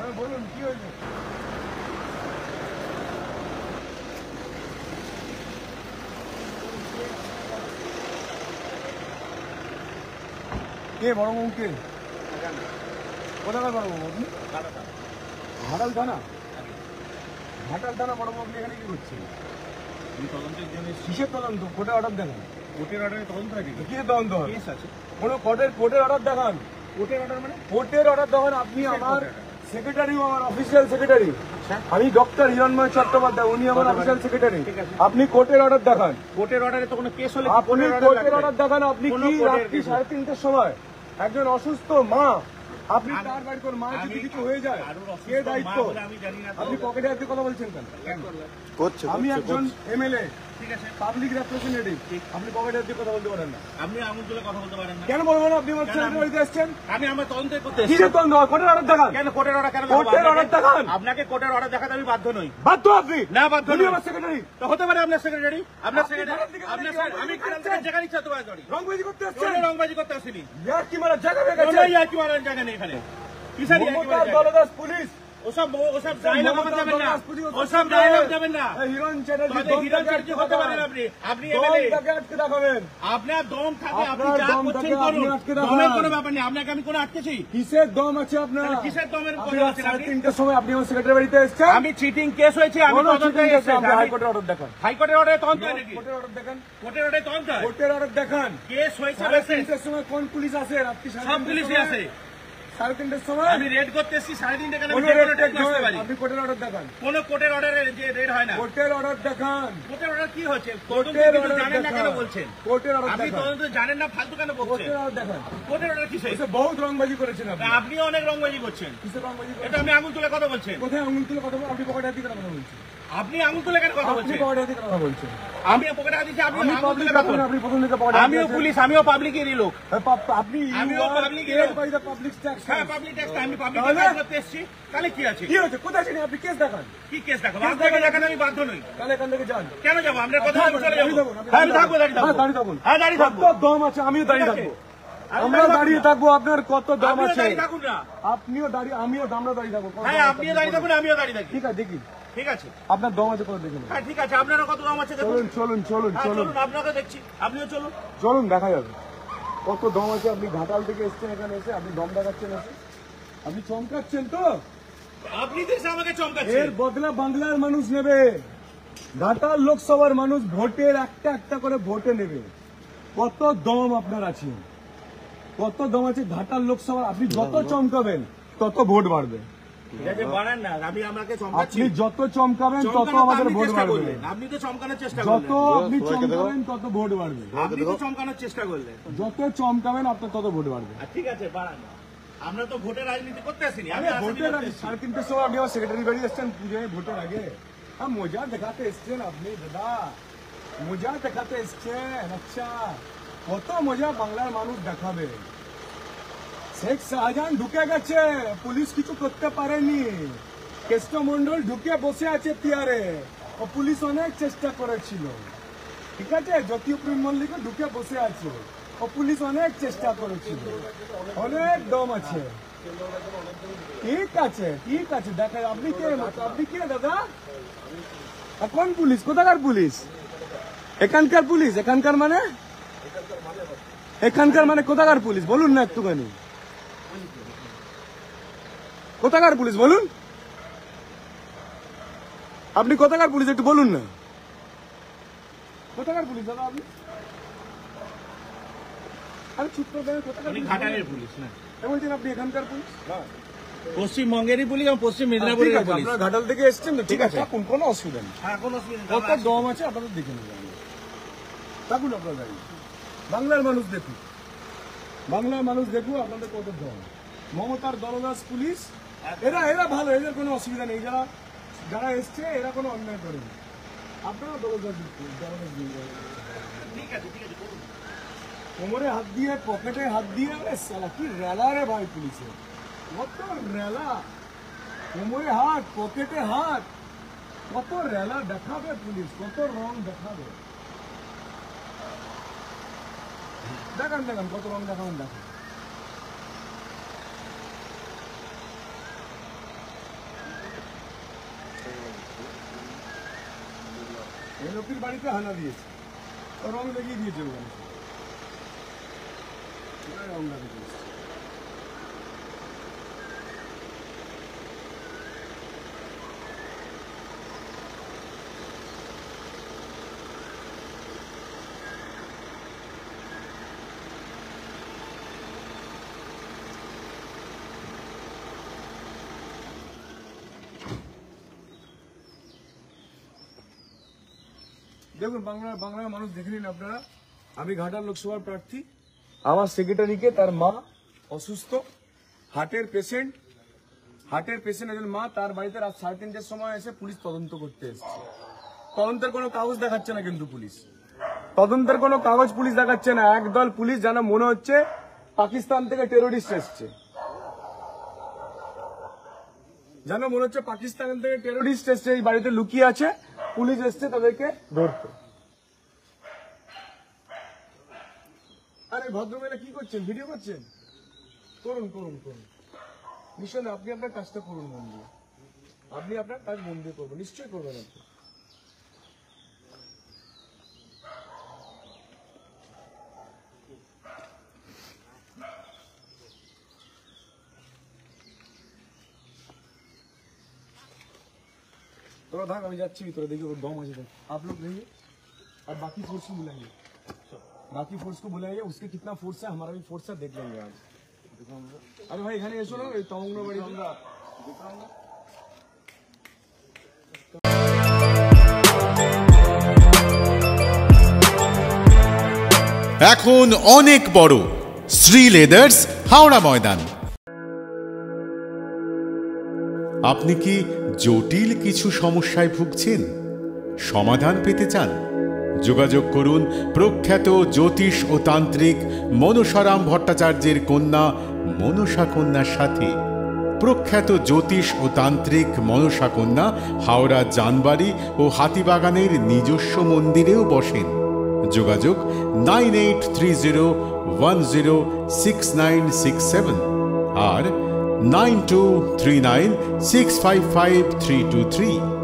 হ্যাঁ বলুন কি হয়েছে? কে বড় বাবু কে? কোথাকার বড় বাবু আপনি? ঘাটাল থানা? ঘাটাল থানা বড় বাবু এখানে কি করছে? কিসের তদন্ত? কোর্টের অর্ডার দেখান। কোর্টের অর্ডারে তদন্ত আছে? কি তদন্ত হয়? কেস আছে। কোনো কোর্টের অর্ডার দেখান। কোর্টের অর্ডার মানে? কোর্টের অর্ডার দেখান। আপনি আমার সেক্রেটারি, আমার অফিসিয়াল সেক্রেটারি। আমি ডক্টর হিরণময় চট্টোপাধ্যায়, উনি আমার অফিসিয়াল সেক্রেটারি। আপনি কোর্টের অর্ডার দেখান। কোর্টের অর্ডারে তো কোনো কেস হলে আপনি কোর্টের অর্ডার দেখান। আপনি কি রাত্রি 3:30টার সময় একজন অসুস্থ মা, আপনি তার বাড়ি কোন মায়ের যদি কিছু হয়ে যায় কে দায়িত্ব? আপনি পকেটে হাতে কথা বলছেন কেন? আমি একজন এমএলএ, ঠিক আছে, পাবলিক রিপ্রেজেন্টেটিভ, আপনি পকেটে হাতে কথা বলতে পারেন না। আপনি আঙুল তুলে কথা বলতে পারেন না। কেন বলবো না? আপনি আমার ছেলের বাড়িতে এসেছেন। আমি আমার তদন্ত করতে কি তদন্ত? কোর্টের অর্ডার দেখান। কেন কোর্টের অর্ডার? কেন কোর্টের অর্ডার দেখান। আপনাকে কোর্টের অর্ডার দেখাতে আমি বাধ্য নই। বাধ্য আপনি? না বাধ্য উনি নই। আমার সেক্রেটারি। তো হতে পারে আপনার সেক্রেটারি, আপনার সেক্রেটারি, আপনি আমি খারাপ থেকে যেখানে ইচ্ছা তোমার করি। রংবাজি করতে কোনো এসেছেন? রংবাজি করতে আসিনি। ইয়ার কি মারা জায়গা হয়ে কোনো গেছে? ইয়ার্কি মারার জায়গা নেই এখানে। কিসের ইয়ার্কি মমতার মারার জায়গা? দলদাস পুলিশ, ওসব ডায়লগ আমার যাবেন না, ওসব ওসব ডায়লগ যাবেন না। হিরণ চ্যাটার্জি তবে হিরণ চ্যাটার্জি হতে পারেন আপনি, আপনি এমএলএ, দমটাকে আটকে দেখাবেন। আপনার দম থাকে, আপনি আপনার যা দম করছেন থাকে, করুন, আপনি আটকে দেখান। দমের কোনো ব্যাপার নেই। আপনাকে আমি কোনো আটকেছি? কিসের দম আছে আপনার? তাহলে কিসের দমের আপনি কথা রাত বলছেন আপনি? 3:30টার সময় আপনি আমার সেক্রেটারি বাড়িতে এসেছেন। আমি চিটিং কেস হয়েছে, আমি কোনো তদন্তে cheating এসেছি। case আপনি হাইকোর্টের অর্ডার দেখান। হাইকোর্টের অর্ডারে তদন্ত হয় নাকি? কোর্টের অর্ডার দেখান। কোর্টের অর্ডারে তদন্ত হয়? কোর্টের অর্ডার দেখান। কেস হয়েছে, 3:30টার সময় কোন পুলিশ আসে? রাত্রি সব পুলিশই আছে। 3:30টার সময় আমি রেড করতে এসেছি 3:30 কেন? কোনো যে কোনো রেড টাইম আসতে পারি। আপনি কোর্টের অর্ডার দেখান। কোনো কোর্টের অর্ডারে যে রেড হয় না। কোর্টের অর্ডার দেখান। কোর্টের অর্ডার কি হচ্ছে? তদন্ত কোর্টের কিন্তু অর্ডার জানেন না কেন দেখান। বলছেন? কোর্টের অর্ডার আপনি দেখান। তদন্ত জানেন না, ফালতু কেন বলছেন? কোর্টের অর্ডার দেখান। কোর্টের অর্ডার কিসে? এসে বহুত রংবাজি করেছেন আপনি। আপনিও অনেক রংবাজি করছেন। কিসের রংবাজি এটা করেছেন? আমি আঙুল তুলে কথা বলছেন। কোথায় আঙুল তুলে কথা বলছেন? আপনি পকেটে হাতে কথা বলছেন। আপনি আঙুল তুলে কেন কথা আপনি বলছেন? পকেটে হাতে কথা বলছেন। আমি পকেটে হাত দিচ্ছি, আপনি আমি আঙুল পাবলিক তুলে কথা দেখুন, বলছেন। আপনি প্রথম থেকে পকেটে হাত আমিও দিয়েছেন। পুলিশ, আমিও পাবলিকেরই লোক। আপনি আমিও you are public paid লোক। by the public tax. হ্যাঁ, পাবলিক ট্যাক্স, আমি পাবলিক তাহলে? ট্যাক্স করতে এসেছি। তাহলে কি আছে? কি হয়েছে? কোথায় ছিলেন আপনি? কেস দেখান। কি কেস দেখাবো? কেস আপনাকে দেখান। দেখাতে আমি বাধ্য নই। তাহলে এখান থেকে যান। কেন যাবো? আপনার কথা আমি চলে দাঁড়িয়ে যাবো। থাকুন, হ্যাঁ, আমি থাকবো, দাঁড়িয়ে হ্যাঁ, থাকবো। দাঁড়িয়ে থাকুন। হ্যাঁ, দাঁড়িয়ে থাকবো। কত দম আছে? আমিও দাঁড়িয়ে ঠিক আছে। থাকবো। আমি আমরা দাঁড়িয়ে থাকবো। আপনার কত দম আপনিও আছে? দাঁড়িয়ে থাকুন না। আপনিও দাঁড়িয়ে, আমরা দাঁড়িয়ে থাকবো। কত হ্যাঁ, দম আছে? আপনিও দাঁড়িয়ে থাকুন, আমিও দাঁড়িয়ে থাকি। ঠিক আছে, দেখি ঠিক আছে। আপনার দম আছে কত দেখুন। হ্যাঁ, ঠিক আছে। আপনারও কত দাম আছে দেখুন। চলুন চলুন চলুন হ্যাঁ, চলুন চলুন, আপনাকে দেখছি। আপনিও চলুন। চলুন, দেখা যাবে কত দম আছে। আপনি ঘাটাল থেকে এসছেন, এখানে এসে আপনি দম দেখাচ্ছেন, এসে আপনি চমকাচ্ছেন তো। আপনি তো এসে আমাকে এর চমকাচ্ছেন। বদলা বাংলার মানুষ নেবে। ঘাটাল লোকসভার মানুষ ভোটের একটা করে ভোটে নেবে। কত দম আপনার আছে? কত দম আছে ঘাটাল লোকসভা? আপনি যত চমকাবেন তত ভোট বাড়বে। ঠিক আছে, বাড়ান না। আপনি আমাকে চমকাচ্ছি। আপনি যত চমকাবেন তত চমকানোর তো আমাদের আপনি ভোট চেষ্টা বাড়বে। করলেন। আপনি তো চমকানোর চেষ্টা যত করলেন। আপনি চমকাবেন তত ভোট বাড়বে। আপনি তো চমকানোর চেষ্টা করলেন। যত চমকাবেন আপনার তত ভোট বাড়বে। আর ঠিক আছে, বাড়ান না। আমরা তো ভোটের রাজনীতি করতে আসিনি। আমি আরে রাজনীতি ভোটের করতে আগে এসেছি। 3:30টার সময় আপনি আমার সেক্রেটারি বাড়ি এসছেন পুজোয়, ভোটের আগে। মজা দেখাতে এসছেন আপনি দাদা, মজা দেখাতে এসছেন। আচ্ছা, কত মজা বাংলার মানুষ দেখাবে। শেখ শাহজাহান ঢুকে গেছে, পুলিশ কিছু করতে পারেনি। কেষ্টমন্ডল ঢুকে বসে আছে চেয়ারে, ও পুলিশ অনেক চেষ্টা করেছিল। ঠিক আছে, জ্যোতিপ্রিয় মল্লিক ঢুকে বসে আছে, ও পুলিশ অনেক চেষ্টা করেছিল। অনেক দম আছে। ঠিক আছে, ঠিক আছে, দেখা আপনি কে দাদা? কোন পুলিশ? কোথাকার পুলিশ? এখানকার পুলিশ? এখানকার মানে কোথাকার পুলিশ বলুন না একটুখানি। কোথাকার পুলিশ বলুন? আপনি কোথাকার পুলিশ একটু বলুন না। কোথাকার পুলিশ দাদা আপনি? আরে চুপ করে দেন। কোথাকার উনি পুলিশ? ঘাটালের পুলিশ না, বলছেন আপনি এখানকার পুলিশ? পশ্চিমবঙ্গেরই পুলিশ এবং পশ্চিম ঠিক মেদিনীপুরের আছে, পুলিশ। আপনারা ঘাটাল থেকে এসছেন তো, ঠিক আছে, থাকুন, কোনো অসুবিধা নেই। হ্যাঁ, কোনো অসুবিধা নেই। কত দম আছে আপনাদের দেখে নেবেন। থাকুন আপনারা দাঁড়িয়ে। বাংলার মানুষ দেখুন, বাংলার মানুষ দেখুন আপনাদের কত দম। মমতার দলদাস পুলিশ, এরা ভালো, এদের কোনো অসুবিধা নেই। যারা এসছে এরা কোনো অন্যায় করেনি। আপনারা দলদাস ঠিক আছে, ঠিক আছে, করুন। কোমরে হাত দিয়ে, পকেটে হাত দিয়ে, আরে সালা কি রেলা রে ভাই পুলিশের, কত রেলা। কোমরে হাত, পকেটে হাত, কত রেলা দেখাবে পুলিশ, কত রং দেখাবে। দেখান কত রং দেখাবেন, দেখান। এই লোকের বাড়িতে হানা দিয়েছে, ও রং লাগিয়ে দিয়েছে ওখানে, রং লাগিয়ে দিয়েছে। দেখুন বাংলার মানুষ দেখে নিন আপনারা, আমি ঘাটাল লোকসভার প্রার্থী, আমার সেক্রেটারিকে তার মা অসুস্থ, হার্টের পেশেন্ট একজন মা, তার বাড়িতে রাত 3:30টার সময় এসে পুলিশ তদন্ত করতে এসেছে। তদন্তের কোনো কাগজ দেখাচ্ছে না, কিন্তু পুলিশ তদন্তের কোনো কাগজ পুলিশ দেখাচ্ছে না। একদল পুলিশ যেন মনে হচ্ছে পাকিস্তান থেকে টেরোরিস্ট এসছে, যেন মনে হচ্ছে পাকিস্তান থেকে টেরোরিস্ট এসছে, এই বাড়িতে লুকিয়ে আছে, পুলিশ এসছে তাদেরকে ধরতে। আরে ভদ্রমহিলা কি করছেন, ভিডিও করছেন? করুন করুন করুন, নিশ্চয় আপনি আপনার কাজটা করুন মন দিয়ে, আপনি আপনার কাজ মন দিয়ে করবেন, নিশ্চয়ই করবেন আপনি। थोड़ा धाक আমি যাচ্ছি ভিতরে, देखिए वो दम আছে, आप लोग रहिए और बाकी फोर्स को बुलाइए, बाकी फोर्स को बुलाइए, उसके कितना फोर्स है, हमारा भी फोर्स है, देख लेंगे आज। अरे भाई এখানে এসো না, এই তমঙ্গনা বাড়ি আমরা এখন অনেক বড় শ্রী লেদার্স হাওড়া ময়দান। আপনি কি জটিল কিছু সমস্যায় ভুগছেন, সমাধান পেতে চান? যোগাযোগ করুন প্রখ্যাত জ্যোতিষ ও তান্ত্রিক মনসারাম ভট্টাচার্যের কন্যা মনসা কন্যার সাথে। প্রখ্যাত জ্যোতিষ ও তান্ত্রিক মনসা কন্যা হাওড়া জানবাড়ি ও হাতিবাগানের নিজস্ব মন্দিরেও বসেন। যোগাযোগ 9830106967 আর 9239655323।